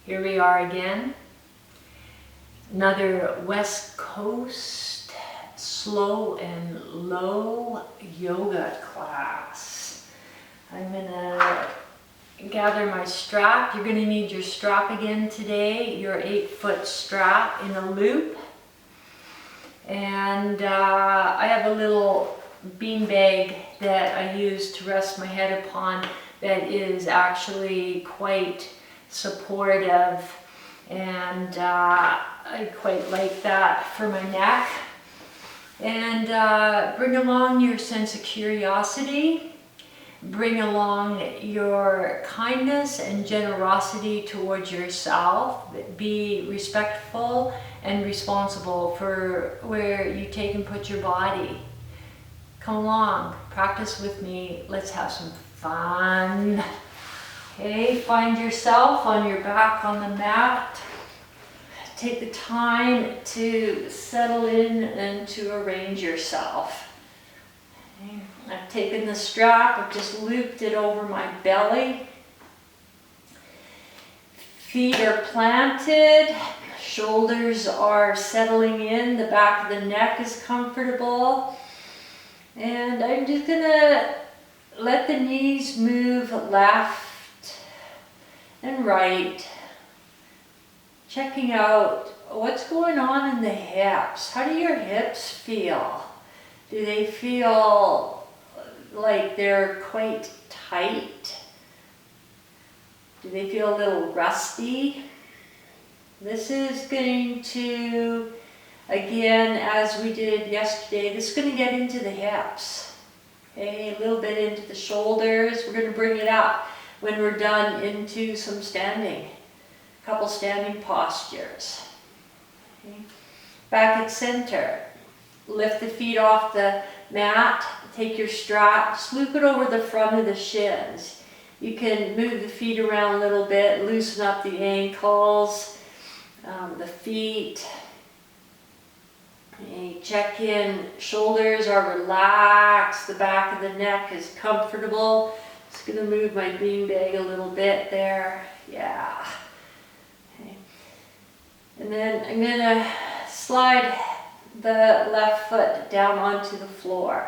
Here we are again. Another West Coast slow and low yoga class. I'm gonna gather my strap. You're gonna need your strap again today, your 8-foot strap in a loop. And I have a little bean bag that I use to rest my head upon that is actually quite supportive, and I quite like that for my neck. And bring along your sense of curiosity, bring along your kindness and generosity towards yourself. Be respectful and responsible for where you take and put your body. Come along, practice with me, let's have some fun. Okay, find yourself on your back on the mat. Take the time to settle in and to arrange yourself. Okay. I've taken the strap, I've just looped it over my belly. Feet are planted, shoulders are settling in, the back of the neck is comfortable. And I'm just gonna let the knees move left and right, checking out what's going on in the hips. How do your hips feel? Do they feel like they're quite tight? Do they feel a little rusty? This is going to, again, as we did yesterday, this is going to get into the hips. Okay, a little bit into the shoulders. We're going to bring it up when we're done into some standing, a couple standing postures. Okay. Back at center, lift the feet off the mat, take your strap, just loop it over the front of the shins. You can move the feet around a little bit, loosen up the ankles, the feet. Okay. Check in, shoulders are relaxed, the back of the neck is comfortable. Just going to move my beanbag a little bit there. Yeah. Okay. And then I'm going to slide the left foot down onto the floor.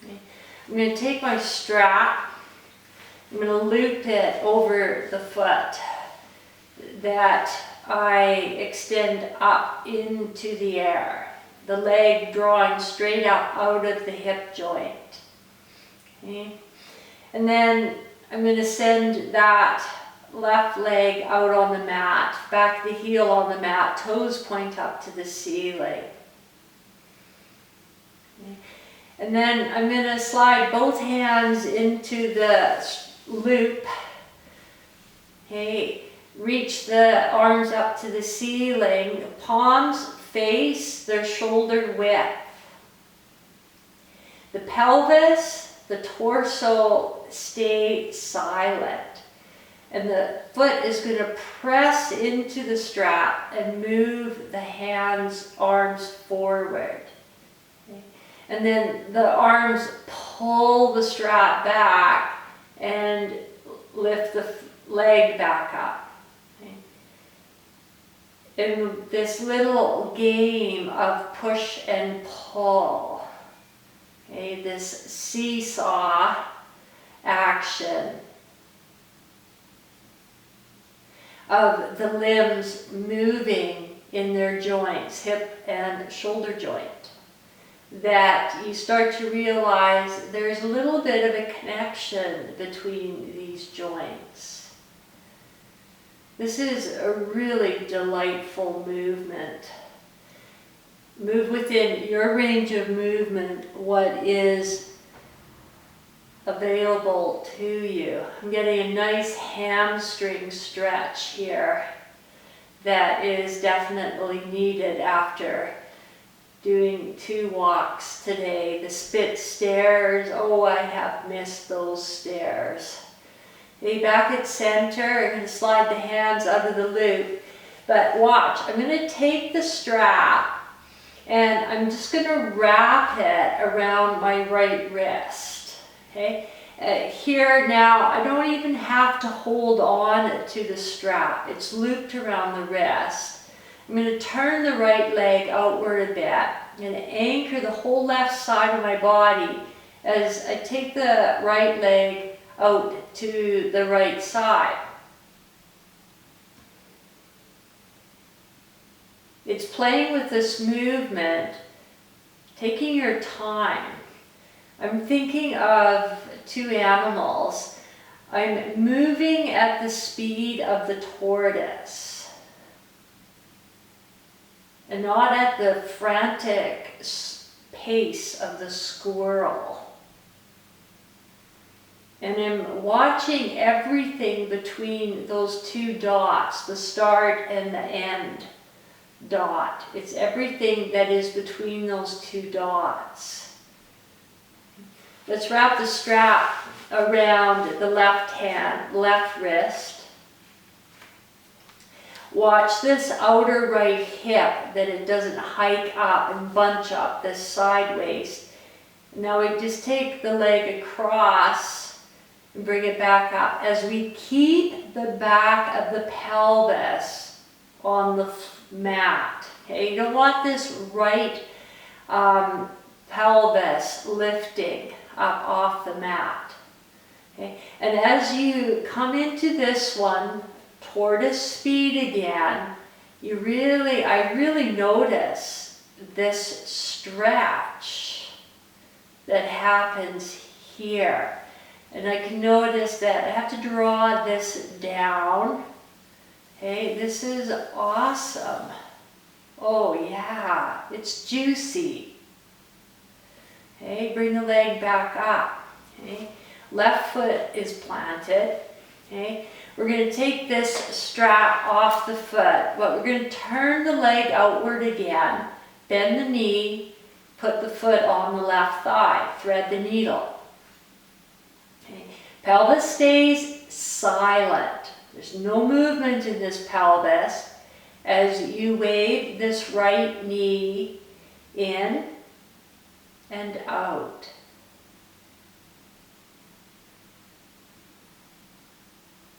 Okay. I'm going to take my strap. I'm going to loop it over the foot that I extend up into the air. The leg drawing straight up out of the hip joint. Okay. And then I'm going to send that left leg out on the mat, back the heel on the mat, toes point up to the ceiling. Okay. And then I'm going to slide both hands into the loop. Okay. Reach the arms up to the ceiling, the palms face their shoulder width. The pelvis, the torso stay silent, and the foot is going to press into the strap and move the hands, arms forward. Okay. And then the arms pull the strap back and lift the leg back up. Okay. In this little game of push and pull, okay, this seesaw action of the limbs moving in their joints, hip and shoulder joint, that you start to realize there's a little bit of a connection between these joints. This is a really delightful movement. Move within your range of movement what is available to you. I'm getting a nice hamstring stretch here that is definitely needed after doing 2 walks today. The spit stairs, oh, I have missed those stairs. Okay, back at center, I'm going to slide the hands out of the loop, but watch, I'm going to take the strap and I'm just going to wrap it around my right wrist. Okay, here now, I don't even have to hold on to the strap. It's looped around the wrist. I'm going to turn the right leg outward a bit. I'm going to anchor the whole left side of my body as I take the right leg out to the right side. It's playing with this movement, taking your time. I'm thinking of two animals. I'm moving at the speed of the tortoise and not at the frantic pace of the squirrel. And I'm watching everything between those two dots, the start and the end dot. It's everything that is between those two dots. Let's wrap the strap around the left hand, left wrist. Watch this outer right hip, that it doesn't hike up and bunch up this sideways. Now we just take the leg across and bring it back up as we keep the back of the pelvis on the mat. Okay, you don't want this right pelvis lifting up off the mat. Okay, and as you come into this one, tortoise speed again, I really notice this stretch that happens here. And I can notice that I have to draw this down. Okay, this is awesome. Oh yeah, it's juicy. Okay, bring the leg back up. Okay, left foot is planted. Okay, we're going to take this strap off the foot, but we're going to turn the leg outward again, bend the knee, put the foot on the left thigh, thread the needle. Okay, pelvis stays silent. There's no movement in this pelvis as you wave this right knee in and out.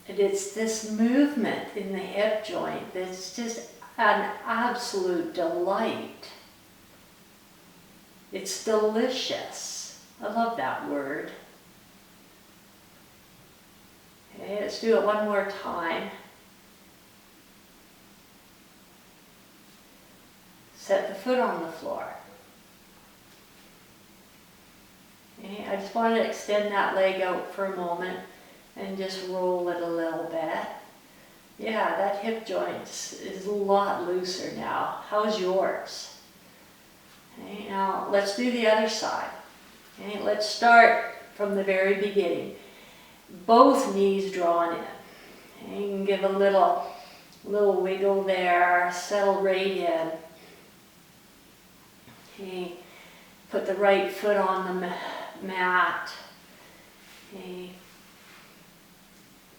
And it's this movement in the hip joint that's just an absolute delight. It's delicious. I love that word. Okay, let's do it one more time. Set the foot on the floor. Okay, I just want to extend that leg out for a moment and just roll it a little bit. Yeah, that hip joint is a lot looser now. How's yours? Okay, now let's do the other side. Okay, let's start from the very beginning. Both knees drawn in. Okay, you can give a little wiggle there, settle right in. Okay, put the right foot on the mat. Okay.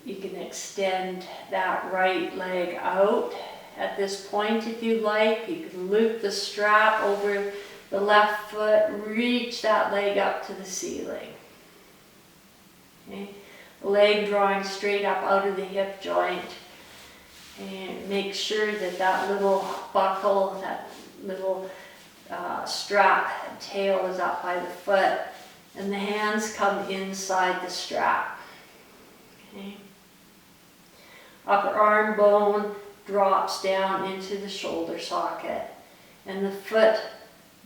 You can extend that right leg out at this point if you like. You can loop the strap over the left foot, reach that leg up to the ceiling. Okay. Leg drawing straight up out of the hip joint. And make sure that that little buckle, that little strap tail is up by the foot, and the hands come inside the strap. Okay. Upper arm bone drops down into the shoulder socket, and the foot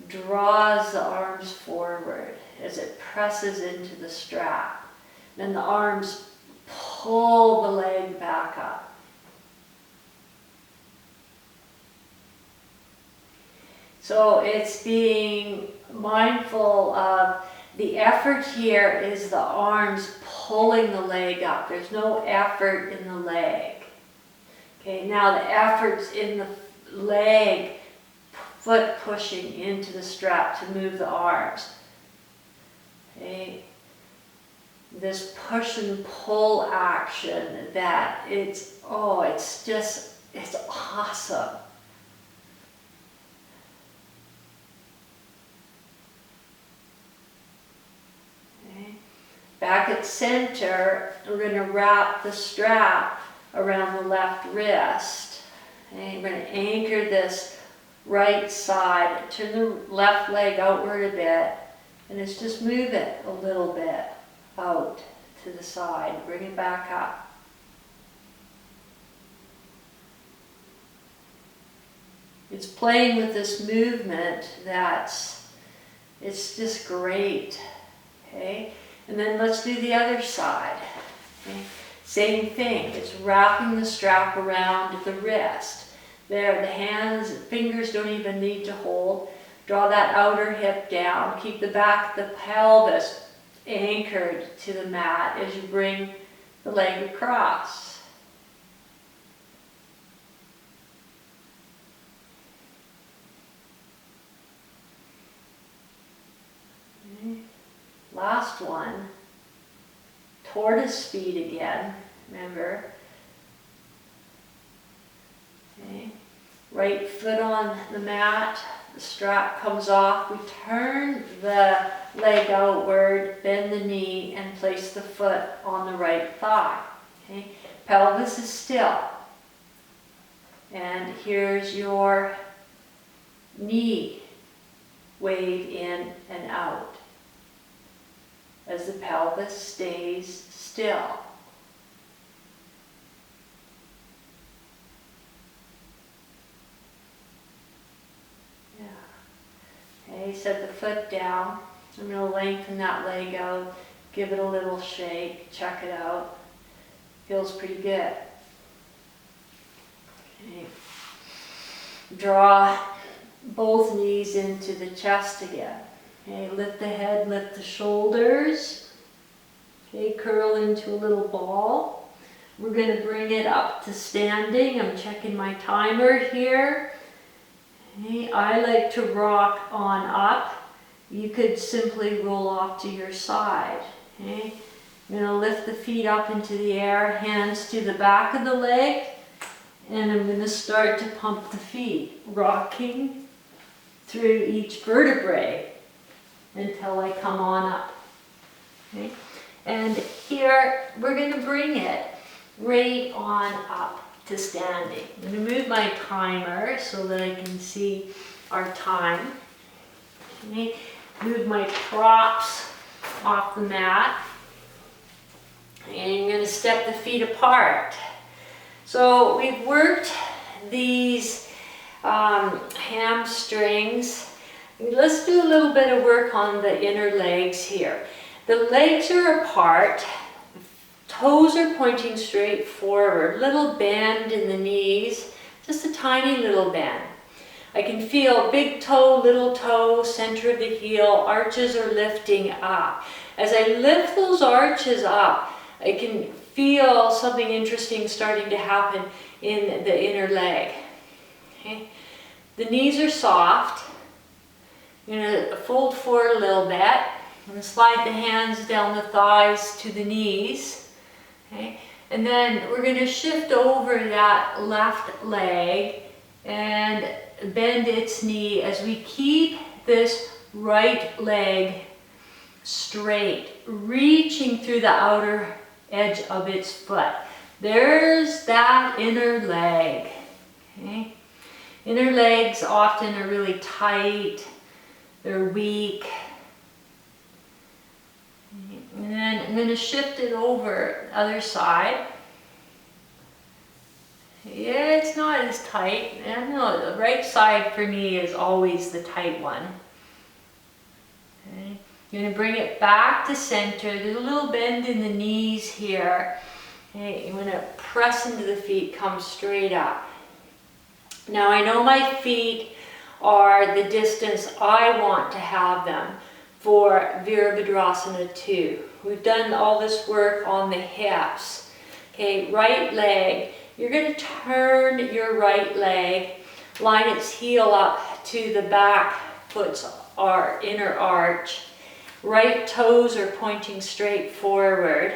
draws the arms forward as it presses into the strap. Then the arms pull the leg back up. So it's being mindful of the effort here is the arms pulling the leg up. There's no effort in the leg. Okay, now the effort's in the leg, foot pushing into the strap to move the arms. Okay, this push and pull action that it's awesome. Back at center, we're going to wrap the strap around the left wrist. Okay, we're going to anchor this right side, turn the left leg outward a bit, and let's just move it a little bit out to the side. Bring it back up. It's playing with this movement it's just great. Okay, and then let's do the other side. Okay? Same thing, it's wrapping the strap around the wrist. There, the hands, fingers don't even need to hold. Draw that outer hip down. Keep the back of the pelvis anchored to the mat as you bring the leg across. Okay. Last one. Tortoise feet again, remember. Okay. Right foot on the mat, the strap comes off. We turn the leg outward, bend the knee, and place the foot on the right thigh. Okay. Pelvis is still. And here's your knee. Wave in and out as the pelvis stays still. Yeah. Okay, set the foot down. I'm going to lengthen that leg out, give it a little shake, check it out. Feels pretty good. Okay. Draw both knees into the chest again. Okay, lift the head, lift the shoulders. Okay, curl into a little ball. We're going to bring it up to standing. I'm checking my timer here. Okay, I like to rock on up. You could simply roll off to your side. Okay, I'm going to lift the feet up into the air, hands to the back of the leg, and I'm going to start to pump the feet, rocking through each vertebrae until I come on up. Okay? And here we're going to bring it right on up to standing. I'm going to move my timer so that I can see our time. Okay? Move my props off the mat. And I'm going to step the feet apart. So we've worked these hamstrings. Let's do a little bit of work on the inner legs here. The legs are apart, toes are pointing straight forward, little bend in the knees, just a tiny little bend. I can feel big toe, little toe, center of the heel, arches are lifting up. As I lift those arches up, I can feel something interesting starting to happen in the inner leg. Okay? The knees are soft. I'm going to fold forward a little bit. I'm going to slide the hands down the thighs to the knees. Okay? And then we're going to shift over that left leg and bend its knee as we keep this right leg straight, reaching through the outer edge of its foot. There's that inner leg. Okay? Inner legs often are really tight, they're weak. And then I'm going to shift it over the other side. Yeah, it's not as tight. I don't know, the right side for me is always the tight one. Okay. You're going to bring it back to center. There's a little bend in the knees here. Okay. You're going to press into the feet, come straight up. Now I know my feet are the distance I want to have them for Virabhadrasana 2. We've done all this work on the hips. Okay, right leg. You're going to turn your right leg, line its heel up to the back foot's inner arch. Right toes are pointing straight forward.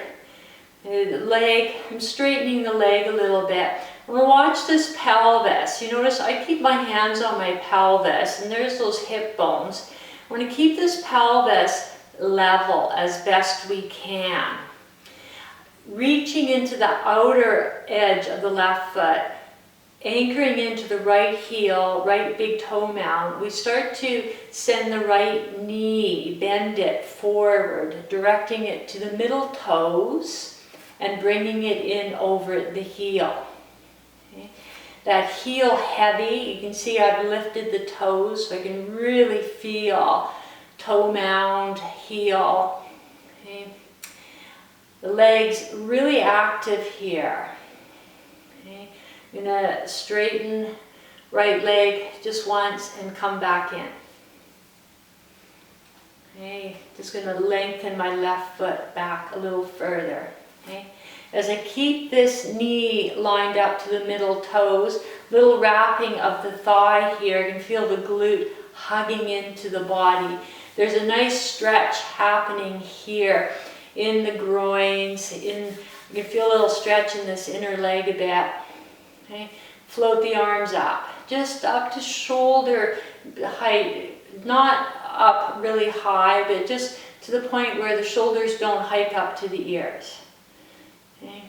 The leg, I'm straightening the leg a little bit. I'm going to watch this pelvis. You notice I keep my hands on my pelvis and there's those hip bones. I'm going to keep this pelvis level as best we can. Reaching into the outer edge of the left foot, anchoring into the right heel, right big toe mound, we start to send the right knee, bend it forward, directing it to the middle toes and bringing it in over the heel. Okay. That heel heavy, you can see I've lifted the toes so I can really feel toe mound, heel. Okay. The legs really active here. Okay. I'm gonna straighten right leg just once and come back in. Okay, just gonna lengthen my left foot back a little further. Okay. As I keep this knee lined up to the middle toes, little wrapping of the thigh here, you can feel the glute hugging into the body. There's a nice stretch happening here in the groins, you can feel a little stretch in this inner leg a bit. Okay. Float the arms up, just up to shoulder height, not up really high, but just to the point where the shoulders don't hike up to the ears. Okay.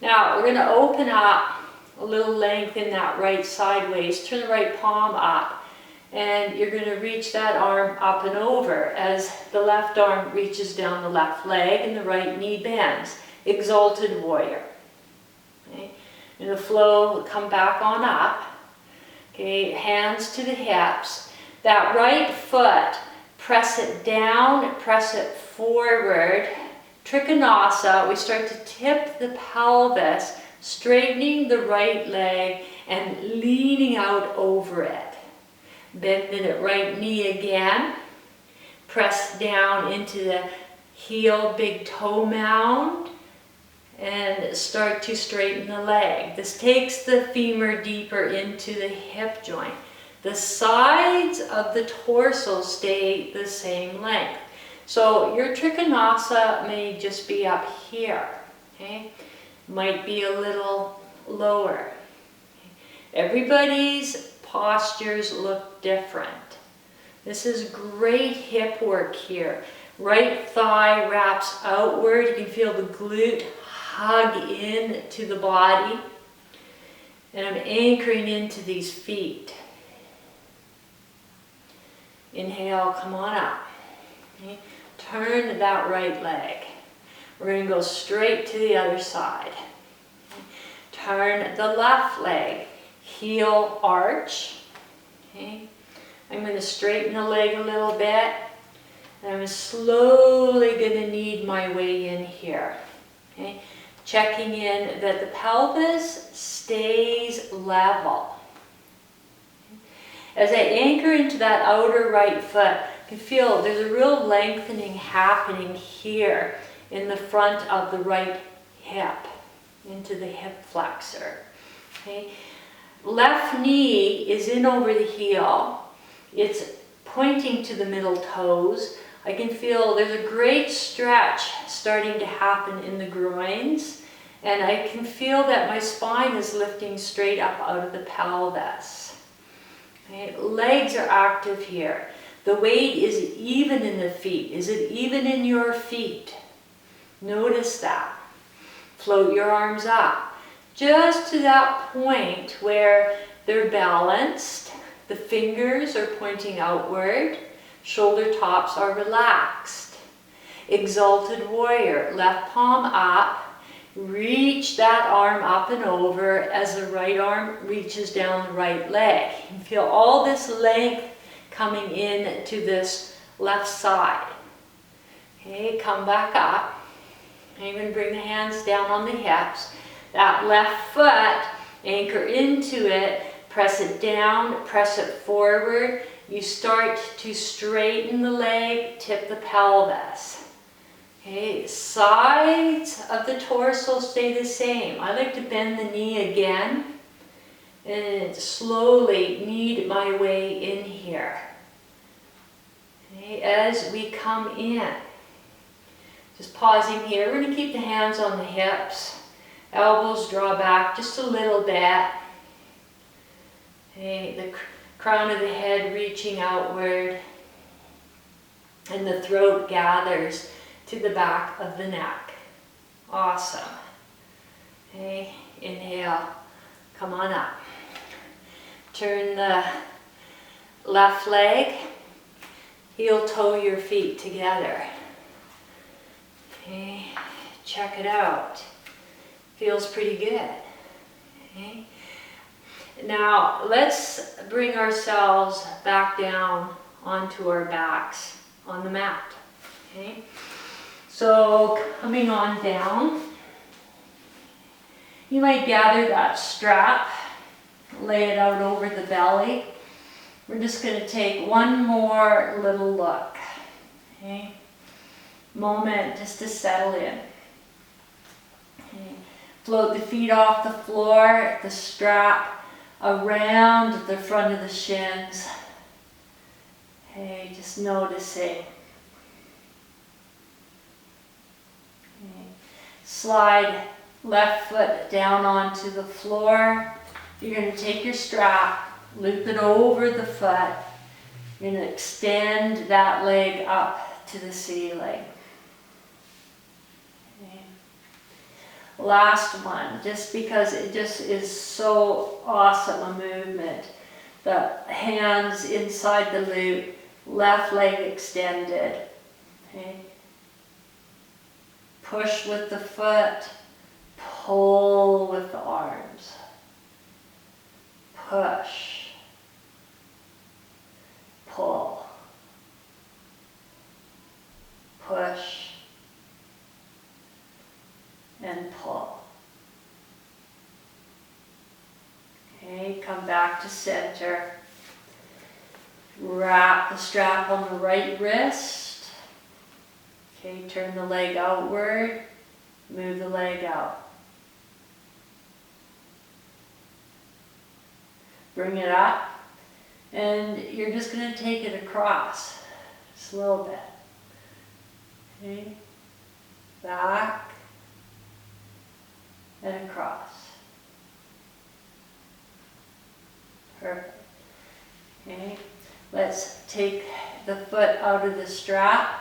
Now we're going to open up a little length in that right sideways, turn the right palm up, and you're going to reach that arm up and over as the left arm reaches down the left leg and the right knee bends. Exalted warrior. Okay. And the flow will come back on up. Okay, hands to the hips. That right foot, press it down, press it forward. Trikonasana, we start to tip the pelvis, straightening the right leg and leaning out over it. Bending the right knee again. Press down into the heel, big toe mound. And start to straighten the leg. This takes the femur deeper into the hip joint. The sides of the torso stay the same length. So your Trikonasana may just be up here. Okay? Might be a little lower. Everybody's postures look different. This is great hip work here. Right thigh wraps outward. You can feel the glute hug in to the body, and I'm anchoring into these feet. Inhale, come on up. Okay. Turn that right leg. We're going to go straight to the other side. Okay. Turn the left leg, heel arch. Okay. I'm going to straighten the leg a little bit, and I'm slowly going to knead my way in here. Okay. Checking in that the pelvis stays level. As I anchor into that outer right foot, you can feel there's a real lengthening happening here in the front of the right hip, into the hip flexor. Okay. Left knee is in over the heel. It's pointing to the middle toes. I can feel there's a great stretch starting to happen in the groins, and I can feel that my spine is lifting straight up out of the pelvis. Okay. Legs are active here. The weight is even in the feet. Is it even in your feet? Notice that. Float your arms up, just to that point where they're balanced. The fingers are pointing outward. Shoulder tops are relaxed. Exalted warrior, left palm up. Reach that arm up and over as the right arm reaches down the right leg. You can feel all this length coming in to this left side. Okay, come back up. And you're going to bring the hands down on the hips. That left foot, anchor into it, press it down, press it forward. You start to straighten the leg, tip the pelvis. Okay, sides of the torso stay the same. I like to bend the knee again and slowly knead my way in here. Okay, as we come in, just pausing here, we're going to keep the hands on the hips, elbows draw back just a little bit. Okay, the crown of the head reaching outward. And the throat gathers to the back of the neck. Awesome. Okay, inhale, come on up. Turn the left leg, heel toe your feet together. Okay, check it out. Feels pretty good. Okay. Now let's bring ourselves back down onto our backs on the mat. Okay. So coming on down, you might gather that strap, lay it out over the belly. We're just going to take one more little look. Okay. Moment just to settle in. Okay. Float the feet off the floor, the strap around the front of the shins. Okay, just noticing. Okay. Slide left foot down onto the floor. You're going to take your strap, loop it over the foot. You're going to extend that leg up to the ceiling. Okay. Last one, just because it just is so awesome a movement. The hands inside the loop, left leg extended. Okay. Push with the foot, pull with the arms. Push, pull, push, and pull. Okay, come back to center. Wrap the strap on the right wrist. Okay, turn the leg outward, move the leg out. Bring it up, and you're just going to take it across, just a little bit. Okay, back, and across. Perfect. Okay, let's take the foot out of the strap,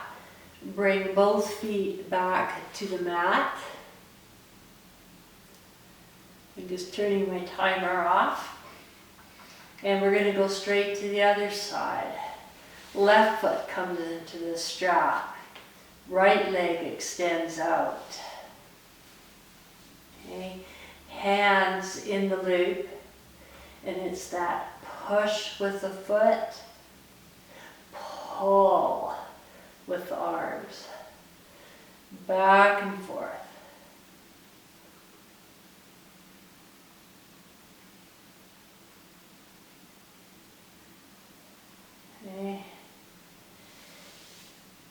bring both feet back to the mat. I'm just turning my timer off. And we're going to go straight to the other side. Left foot comes into the strap. Right leg extends out. Okay. Hands in the loop. And it's that push with the foot, pull with the arms. Back and forth. Okay.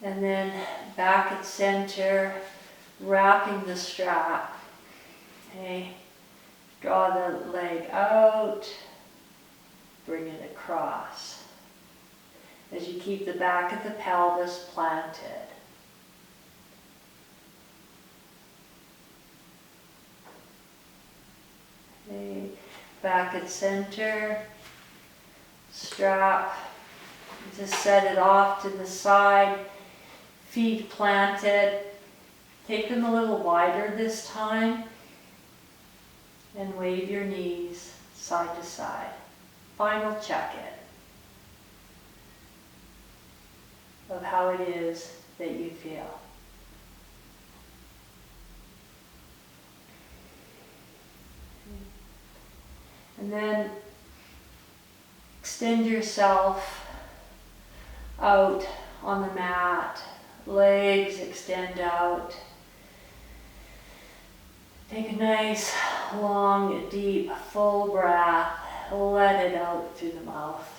And then back at center, wrapping the strap. Okay. Draw the leg out, bring it across. As you keep the back of the pelvis planted. Okay. Back at center, strap. Just set it off to the side, feet planted. Take them a little wider this time and wave your knees side to side. Final check-in of how it is that you feel. And then extend yourself out on the mat, legs extend out. Take a nice, long, deep, full breath. Let it out through the mouth.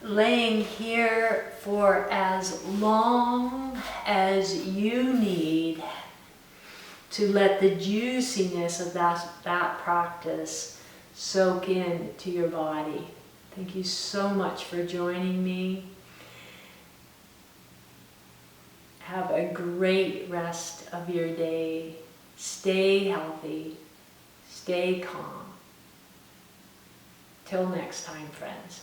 Laying here for as long as you need to let the juiciness of that practice soak in to your body. Thank you so much for joining me. Have a great rest of your day. Stay healthy. Stay calm. Till next time, friends.